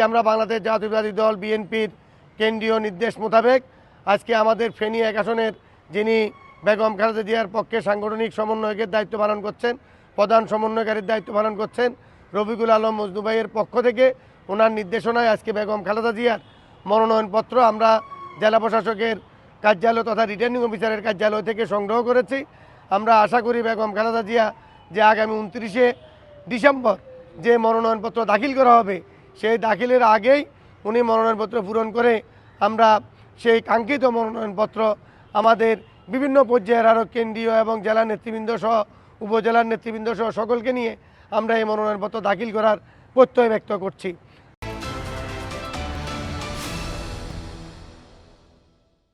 আমরা বাংলাদেশ জাতীয়তাবাদী দল বিএনপির কেন্দ্রীয় নির্দেশ মোতাবেক আজকে আমাদের ফেনী 1 আসনের যিনি বেগম খালেদা জিয়ার পক্ষে সাংগঠনিক সমন্বয়কের দায়িত্ব পালন করছেন, প্রধান সমন্বয়কারীর দায়িত্ব পালন করছেন রফিকুল আলম মজনু ভাইয়ের পক্ষ থেকে ওনার নির্দেশনায় আজকে বেগম খালেদা জিয়ার মনোনয়নপত্র আমরা জেলা প্রশাসকের কার্যালয় তথা রিটার্নিং অফিসারের কার্যালয় থেকে সংগ্রহ করেছি। আমরা আশা করি বেগম খালেদা জিয়া যে আগামী 29শে ডিসেম্বর যে মনোনয়নপত্র দাখিল করা হবে সেই দাখিলের আগেই উনি মনোনয়নপত্র পূরণ করে আমরা সেই কাঙ্ক্ষিত মনোনয়নপত্র আমাদের বিভিন্ন পর্যায়ের আরও কেন্দ্রীয় এবং জেলা নেতৃবৃন্দ সহ উপজেলার নেতৃবৃন্দ সহ সকলকে নিয়ে আমরা এই মনোনয়নপত্র দাখিল করার প্রত্যয় ব্যক্ত করছি।